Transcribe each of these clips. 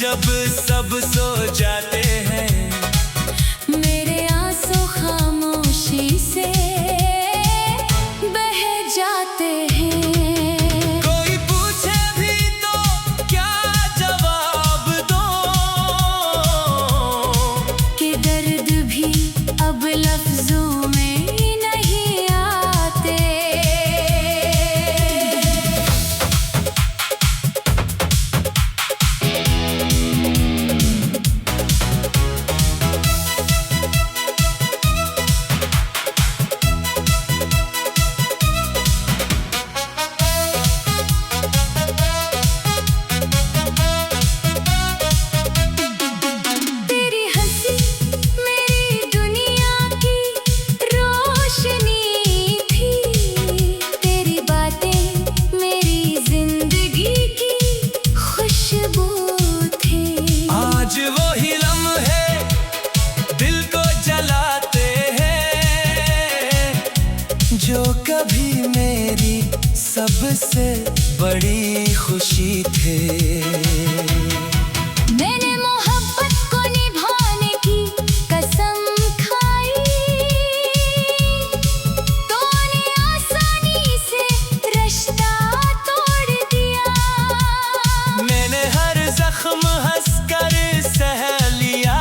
जब सब सो जाते हैं, मेरे आंसू खामोशी से बह जाते हैं। कोई पूछे भी तो क्या जवाब दो, कि दर्द भी अब लफ्जों में नहीं आते। तेरी हंसी मेरी दुनिया की रोशनी थी, तेरी बातें मेरी जिंदगी की खुशबू थी। आज वही लम्हे दिल को जलाते हैं, जो कभी मेरी सबसे बड़ी खुशी थे। मैंने मोहब्बत को निभाने की कसम खाई, तूने आसानी से रिश्ता तोड़ दिया। मैंने हर जख्म हंसकर सह लिया,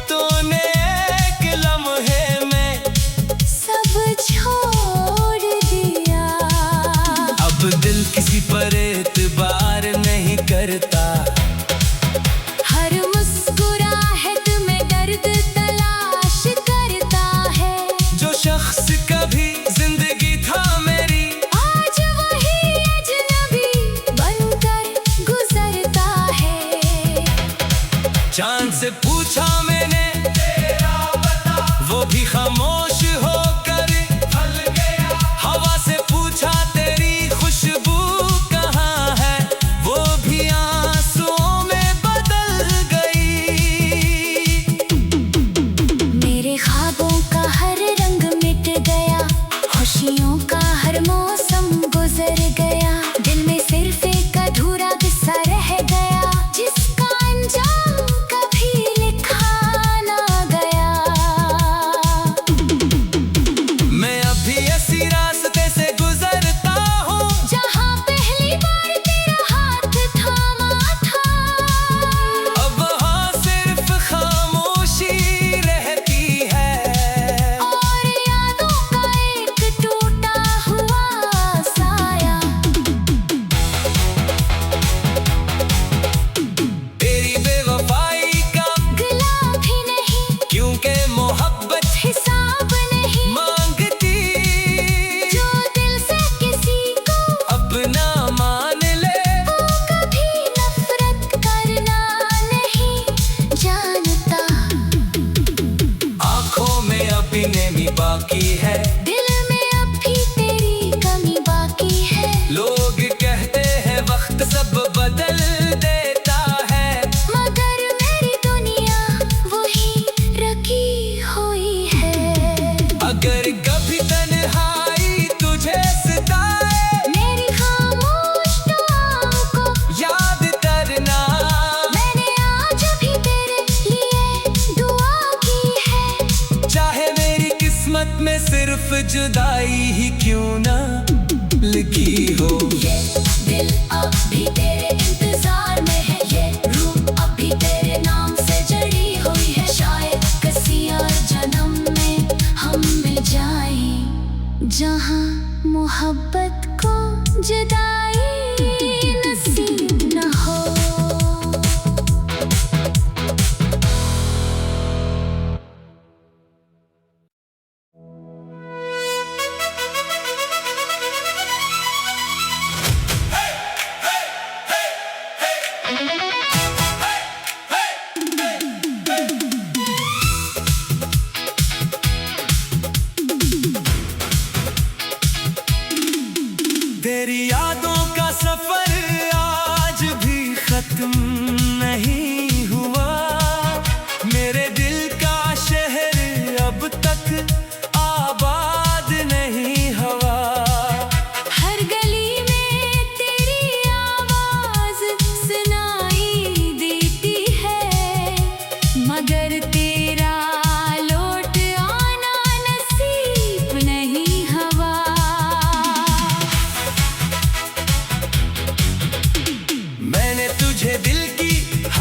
तूने एक लम्हे में सब छोड़ दिया। अब दिल किसी पर एतबार नहीं करता, हर मुस्कुराहट में दर्द तलाश करता है। जो शख्स कभी जिंदगी था मेरी, आज वही अजनबी बनकर गुजरता है। चांद से पूछा मैंने तेरा बता, वो भी खामोश होकर फल गया। हवा से पूछा तेरी खुशबू कहाँ है, वो भी आंसुओं में बदल गई। मेरे ख्वाबों का हर रंग मिट गया, खुशियों का हर मौसम गुजर गया। दिल में सिर्फ एक अधूरा किस्सा रह गया, जिसका अंजाम कभी लिखा ना गया। मैं अभी इसी रास्ते से गुजरता हूँ, जहाँ पहली बार तेरा हाथ थामा था, अब वहाँ सिर्फ खामोशी रहती है। और यादों का एक टूटा हुआ साया। तेरी बेवफाई का गिला भी नहीं, क्योंकि मोहब्बत हिसाब नहीं। मांगती, जो दिल से किसी को अपना मान ले। वो कभी नफरत करना नहीं जानता। आंखों में अभी नमी बाकी है, दिल में अब भी तेरी कमी बाकी है। लोग कहते हैं वक्त सब बदल देता है, मगर मेरी दुनिया वही रखी हुई है। अगर कभी तन्हाई तुझे सताए, मेरी खामोश दुआओं को याद करना। मैंने आज भी तेरे लिए दुआ की है। चाहे मेरी किस्मत में सिर्फ जुदाई ही क्यों ना लिखी हो। ये दिल अब भी तेरे इंतजार में है, ये रूह अब भी तेरे नाम से जड़ी हुई है। शायद किसी और जन्म में हम मिल जाएं, जहाँ मोहब्बत को जुदाई नसीब न हो।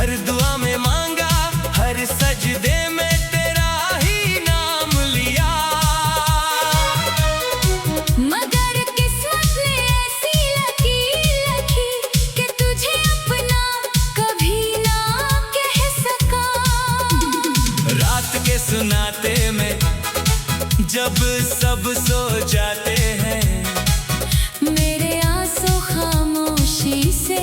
हर दुआ में मांगा, हर सजदे में तेरा ही नाम लिया। मगर किस्मत ने ऐसी लकीर लिखी कि तुझे अपना कभी ना कह सका। रात के सुनाते में जब सब सो जाते हैं, मेरे आंसू खामोशी से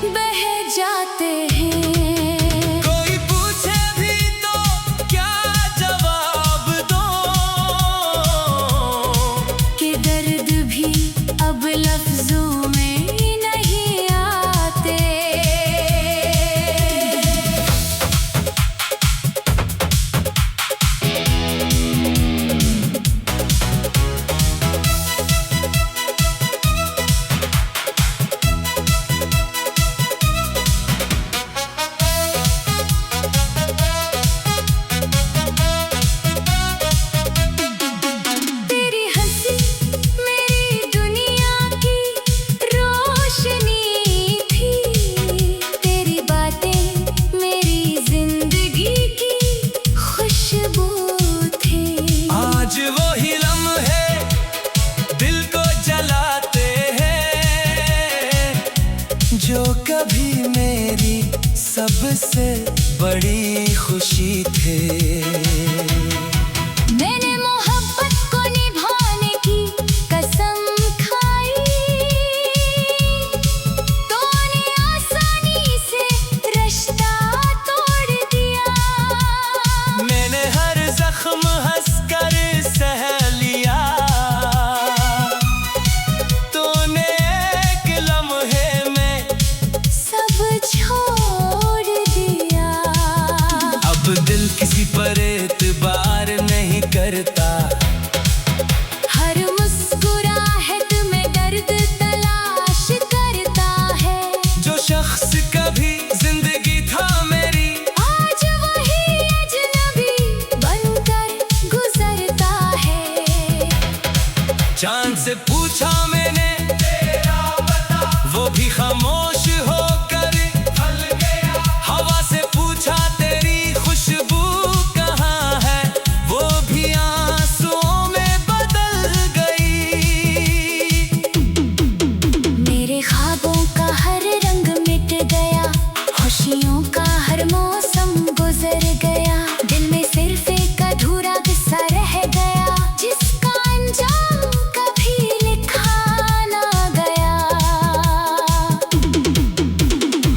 बह जाते हैं। कोई पूछे भी तो क्या जवाब दो कि दर्द भी अब लफ्जों में नहीं आते। तेरी हंसी मेरी दुनिया की रोशनी थी, तेरी बातें मेरी जिंदगी की खुशबू थी। आज वही लम्हे दिल को जलाते हैं, जो कभी मेरी सबसे बड़ी खुशी थे। मैंने मोहब्बत को निभाने की कसम खाई, तूने आसानी से रिश्ता तोड़ दिया। मैंने हर जख्म हंसकर सह लिया, तूने एक लम्हे में सब छोड़ दिया। अब दिल किसी पर एतबार नहीं करता। हर मुस्कुराहट में दर्द तलाश करता है। जो शख्स कभी जिंदगी था मेरी, आज वही अजनबी बनकर गुजरता है। चांद से पूछा मैंने तेरा बता, वो भी खामोश होकर ढल गया। हवा से पूछा तेरी खुशबू कहाँ है, वो भी आंसुओं में बदल गई। मेरे ख्वाबों का हर रंग मिट गया, खुशियों का हर मौसम गुजर गया। दिल में सिर्फ एक अधूरा किस्सा रह गया, जिसका अंजाम कभी लिखा ना गया।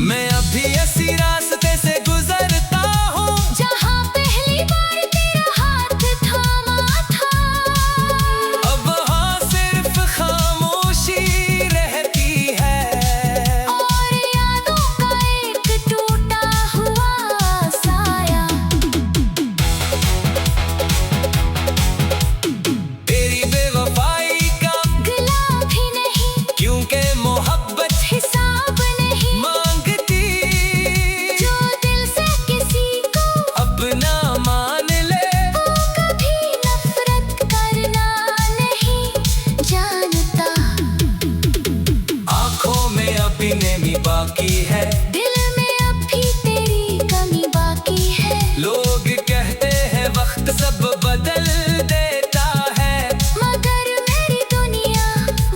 मैं अभी इसी रास्ते से गुजरता हूँ, जहाँ पहली बार तेरा हाथ थामा था। अब हाँ सिर्फ खामोशी रहती है, और यादों का एक टूटा हुआ साया। तेरी बेवफाई का गिला भी नहीं, क्योंकि मोहब्बत हिसाब नहीं। मांगती, जो दिल से किसी को अपना मान ले। वो कभी नफरत करना नहीं जानता। आंखों में अभी नमी बाकी है, दिल में अब भी तेरी कमी बाकी है। लोग कहते हैं वक्त सब बदल देता है, मगर मेरी दुनिया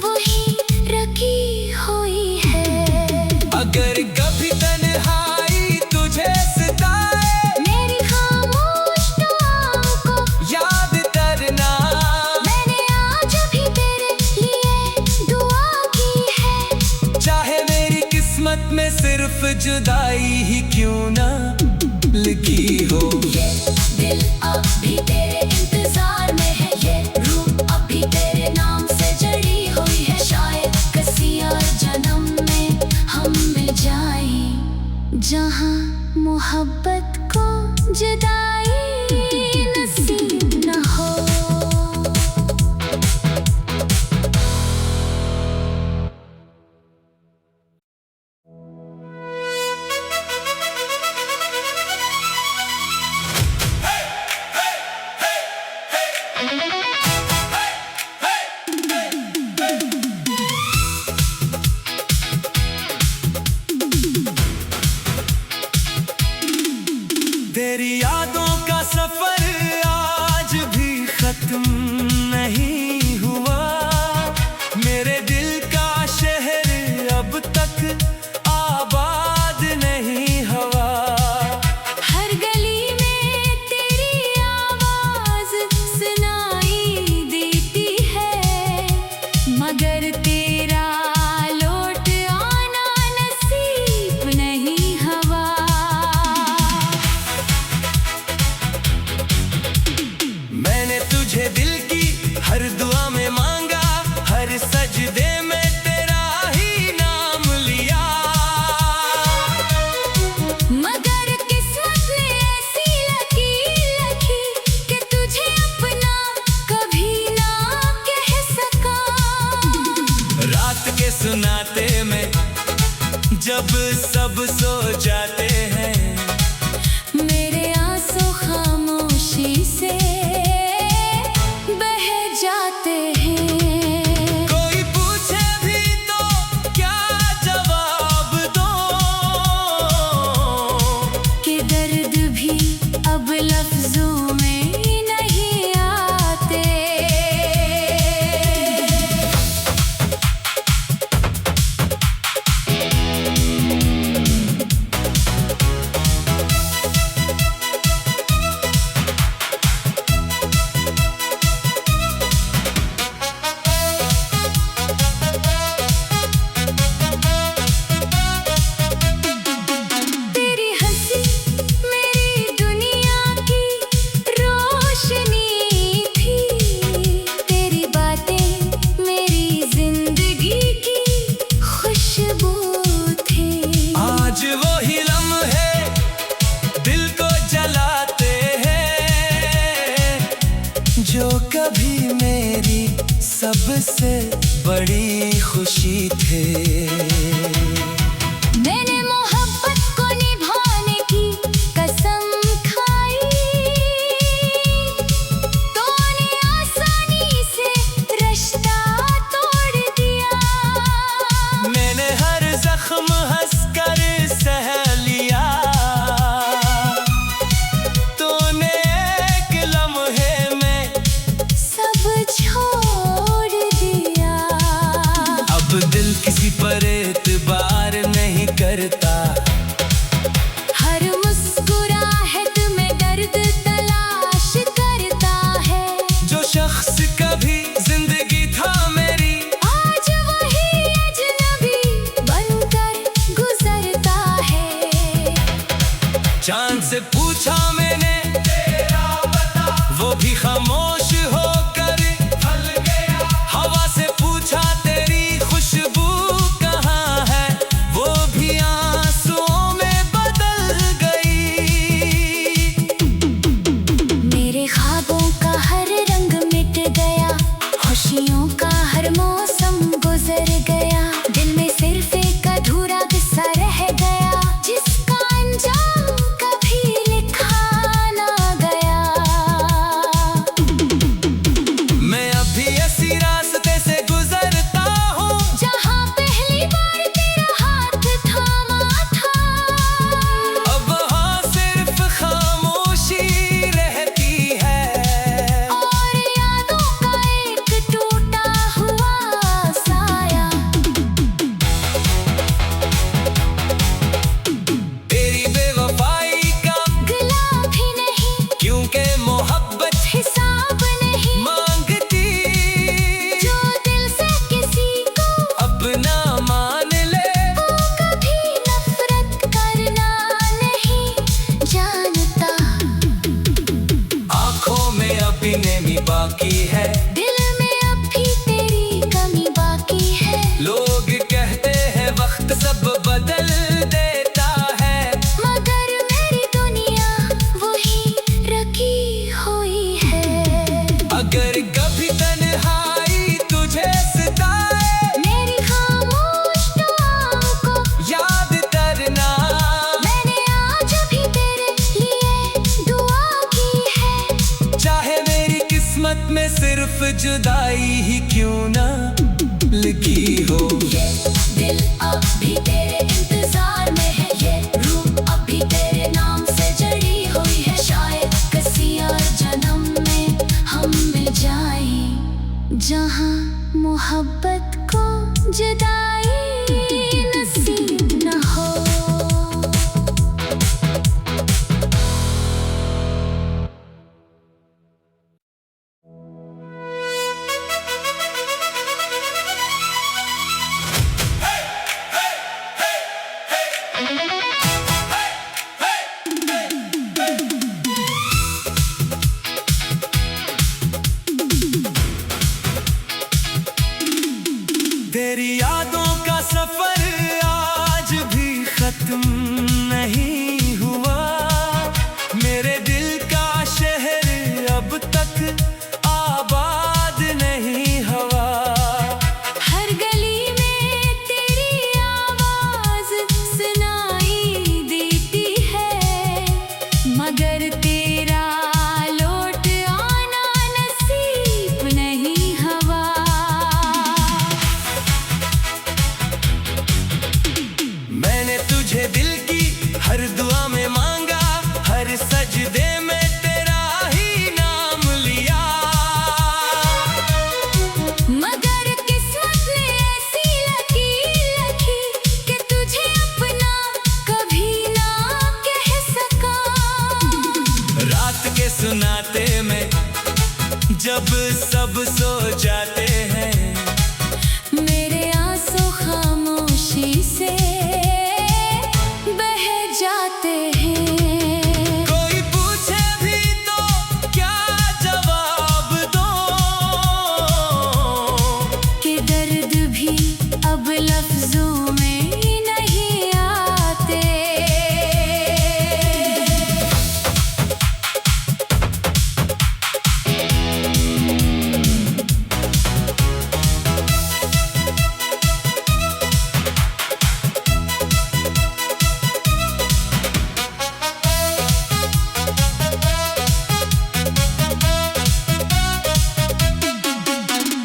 वही रखी हुई है। अगर कभी तन्हाई तुझे सताए, मेरी खामोश दुआओं को याद करना। मैंने आज भी तेरे लिए दुआ की है। चाहे मेरी किस्मत में सिर्फ जुदाई ही क्यों ना लिखी हो। ये दिल अब भी तेरे इंतजार में है, ये रूह अब भी तेरे नाम से जड़ी हुई है। शायद किसी और जन्म में हम मिल जाएं, जहाँ मोहब्बत को जुदाई नसीब न हो। जब सब सो जाते हैं, मेरे आंसू खामोशी से बह जाते हैं। कोई पूछे भी तो क्या जवाब दो, कि दर्द भी अब लफ्जों में नहीं आते। तेरी हंसी मेरी दुनिया की रोशनी थी, तेरी बातें मेरी जिंदगी की खुशबू थी। आज वही लम्हे दिल को जलाते हैं, जो कभी मेरी सबसे बड़ी खुशी थे। मैंने मोहब्बत को निभाने की कसम खाई, तूने आसानी से रिश्ता तोड़ दिया। मैंने हर जख्म हंसकर सह लिया, तूने एक लम्हे में सब छोड़ दिया। अब दिल किसी पर एतबार नहीं करता, हर मुस्कुराहट में दर्द तलाश करता है। जो शख्स कभी जिंदगी था मेरी, आज वही अजनबी बनकर गुजरता है। चांद से पूछा मैंने तेरा पता, वो भी खामोश होकर फल गया। हवा से पूछा तेरी खुशबू कहाँ है, वो भी आंसुओं में बदल गई। मेरे ख्वाबों का हर रंग मिट गया, खुशियों का हर मौसम गुजर गया। दिल में सिर्फ एक अधूरा किस्सा रह गया, जिसका अंजाम कभी लिखा ना गया। मैं अभी ऐसी रास्ते से गुजरता हूँ, जहाँ पहली बार तेरा हाथ थामा था, अब वहाँ सिर्फ खामोशी रहती है। और यादों का एक टूटा हुआ साया। तेरी बेवफाई का गिला भी नहीं, क्योंकि मोहब्बत हिसाब नहीं। मांगती, जो दिल से किसी को अपना मान ले। वो कभी नफरत करना नहीं जानता। आंखों में अभी नेमी बाकी है, दिल में अब भी तेरी कमी बाकी है। लोग कहते हैं वक्त सब बदल देता है, मगर मेरी दुनिया वही रखी हुई है। अगर कभी तन्हाई तुझे सताए, मेरी खामोश दुआओं को याद करना। मैंने आज भी तेरे लिए दुआ की है। चाहे मेरी किस्मत में सिर्फ जुदाई ही क्यों ना लिखी हो, ये दिल अब भी तेरे इंतजार में है, ये रूह अब भी तेरे नाम से जड़ी हुई है। शायद किसी और जन्म में हम मिल जाएं, जहाँ मोहब्बत को जुदाई नसीब न हो। hey, hey, हर दुआ में मांगा, हर सजदे में तेरा ही नाम लिया। मगर किस्मत ने ऐसी लकीर रखी कि तुझे अपना कभी ना कह सका। रात के सुनाते में जब सब सो जाते हैं, मेरे आंसू खामोशी से बह जाते हैं। कोई पूछे भी तो क्या जवाब दो, कि दर्द भी अब लफ्जों में नहीं आते।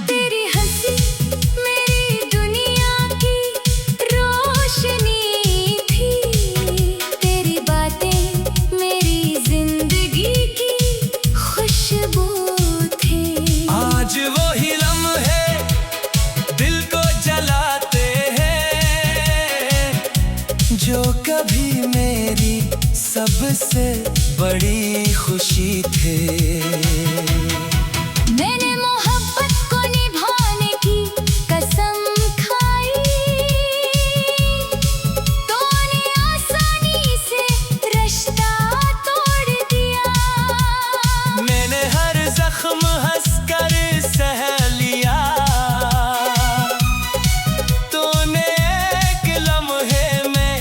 तेरी हंसी मेरी दुनिया की रोशनी थी, तेरी बातें मेरी जिंदगी की खुशबू थी। आज वही लम्हे दिल को जलाते हैं, जो कभी मेरी सबसे बड़ी खुशी थे। मैंने मोहब्बत को निभाने की कसम खाई, तूने आसानी से रिश्ता तोड़ दिया। मैंने हर जख्म हंसकर सह लिया, तूने एक लम्हे में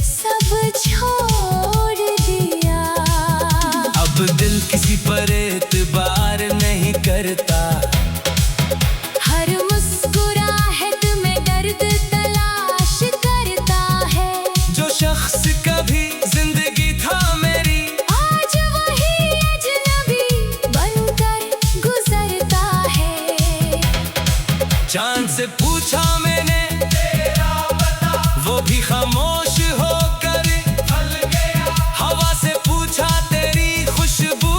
सब छोड़ दिया। अब दिल किसी पर एतबार नहीं करता, हर मुस्कुराहट में दर्द तलाश करता है। जो शख्स कभी जिंदगी था मेरी, आज वही अजनबी बनकर गुजरता है। चांद से पूछा मैंने तेरा बता, वो भी खामोश होकर फल गया। हवा से पूछा तेरी खुशबू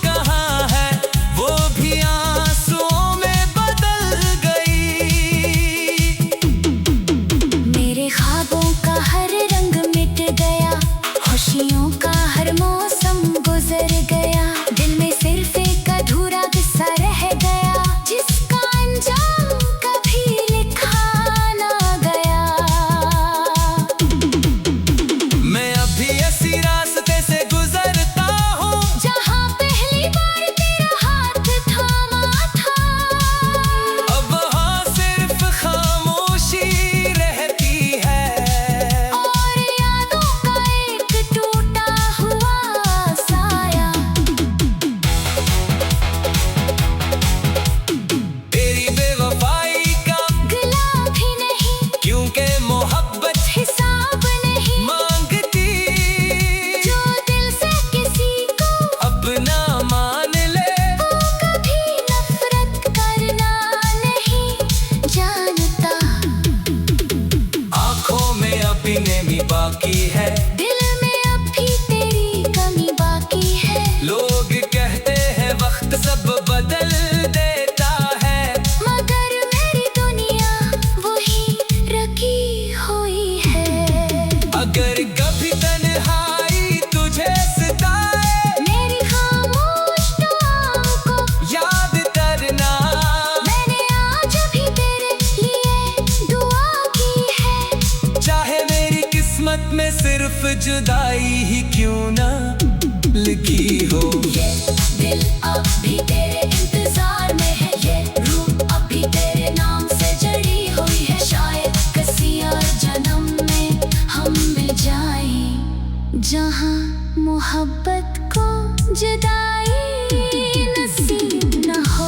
कहाँ है, वो भी आंसुओं में बदल गई। मेरे ख्वाबों का हर रंग मिट गया, खुशियों का हर मौसम गुजर गया। दिल में सिर्फ एक अधूरा किस्सा रह गया, जिसका अंजाम कभी लिखा ना गया। मैं अभी ऐसी रास्ते से गुजरता हूँ, जहाँ पहली बार तेरा हाथ थामा था, अब वहाँ सिर्फ खामोशी रहती है। और यादों का एक टूटा हुआ साया। तेरी बेवफाई का गिला भी नहीं, क्योंकि मोहब्बत हिसाब नहीं। मांगती, जो दिल से किसी को अपना मान ले। वो कभी नफरत करना नहीं जानता। आंखों में अभी नमी बाकी है, दिल में अब भी तेरी कमी बाकी है। लोग कहते हैं वक्त सब बदल देता है, मगर मेरी दुनिया वही रखी हुई है। अगर कभी तन्हाई तुझे सताए, मेरी खामोश दुआओं को याद करना। मैंने आज भी तेरे लिए दुआ की है। चाहे मेरी किस्मत में सिर्फ जुदाई ही क्यों ना लिखी हो। ये दिल अब भी तेरे इंतजार में है, ये रूह अब भी तेरे नाम से जड़ी हुई है। शायद किसी और जन्म में हम मिल जाएं, जहाँ मोहब्बत को जुदाई नसीब न हो।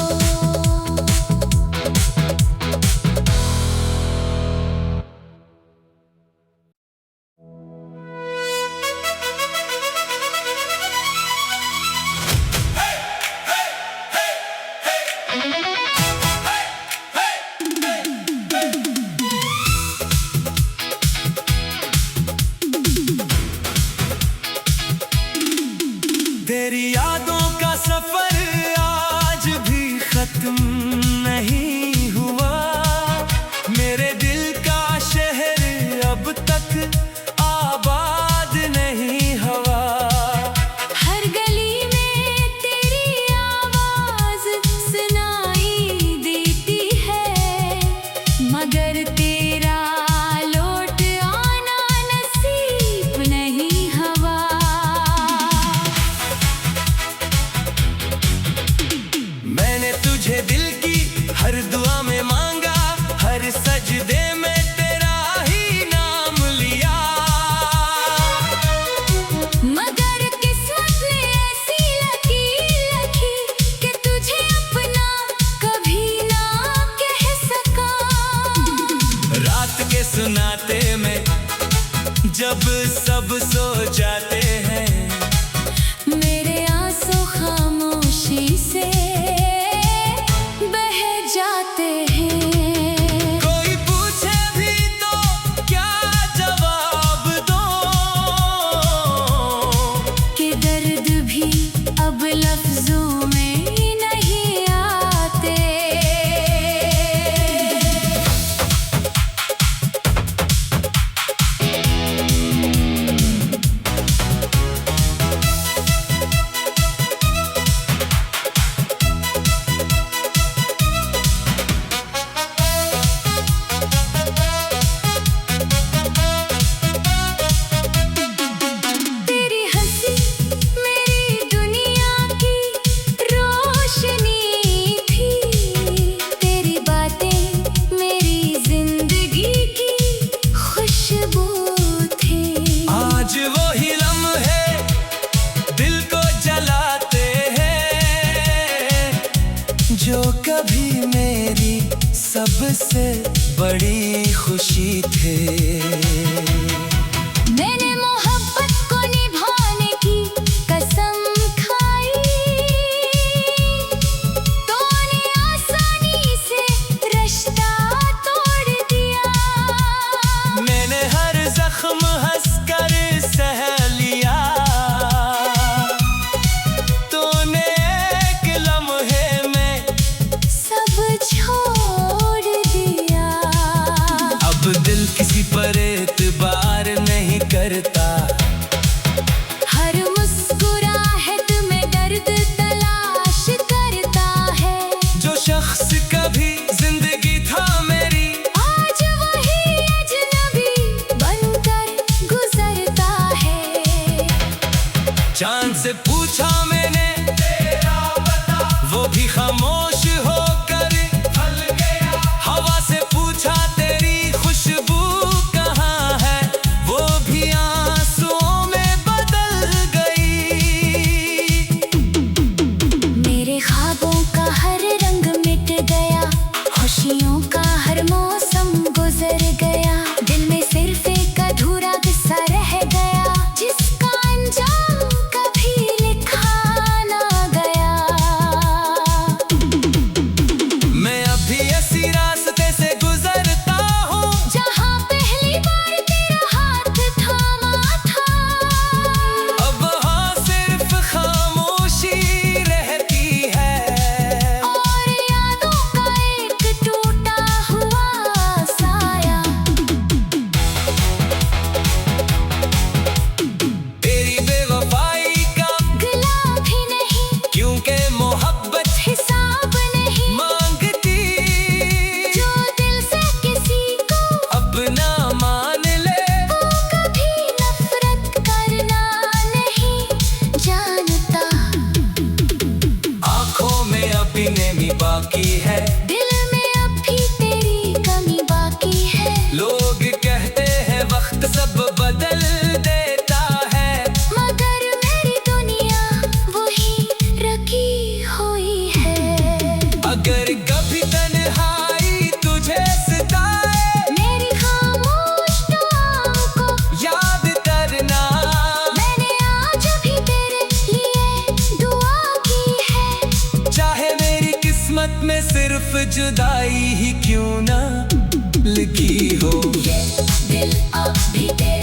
सबसे बड़ी खुशी थे। मैंने मोहब्बत को निभाने की कसम खाई, तूने आसानी से रिश्ता तोड़ दिया। मैंने हर जख्म हंसकर सह लिया, तूने एक लम्हे में सब छोड़ दिया। अब दिल किसी पर एतबार नहीं करता, हर मुस्कुराहट में दर्द तलाश करता है। जो शख्स कभी जिंदगी था मेरी, आज वही अजनबी बनकर गुजरता है। चांद से पूछा मैंने तेरा बता, वो भी खामोश होकर ढल गया। हवा से पूछा तेरी खुशबू कहाँ है, वो भी आंसुओं में बदल गई। मेरे ख्वाबों का हर रंग मिट गया, खुशियों का हर मौसम गुजर गया। दिल में सिर्फ एक अधूरा किस्सा रह गया, जिसका अंजाम कभी लिखा ना गया। मैं अभी इसी रास्ते से गुजरता हूँ, जहाँ पहली बार तेरा हाथ थामा था। अब हाँ सिर्फ खामोशी रहती है। और यादों का एक टूटा हुआ साया। तेरी बेवफाई का गिला भी नहीं, क्योंकि मोहब्बत हिसाब नहीं। मांगती, जो दिल से किसी को अपना मान ले। वो कभी नफरत करना नहीं जानता। आंखों में अभी नमी बाकी है, दिल में अब भी तेरी कमी बाकी है। लोग कहते हैं वक्त सब बदल देता है, मगर मेरी दुनिया वही रखी हुई है। अगर कभी तन्हाई तुझे सताए, मेरी खामोश दुआओं को याद करना। मैंने आज भी तेरे लिए दुआ की है। चाहे मेरी किस्मत में सिर्फ जुदाई ही क्यों ना लिखी हो। ये दिल अब भी तेरे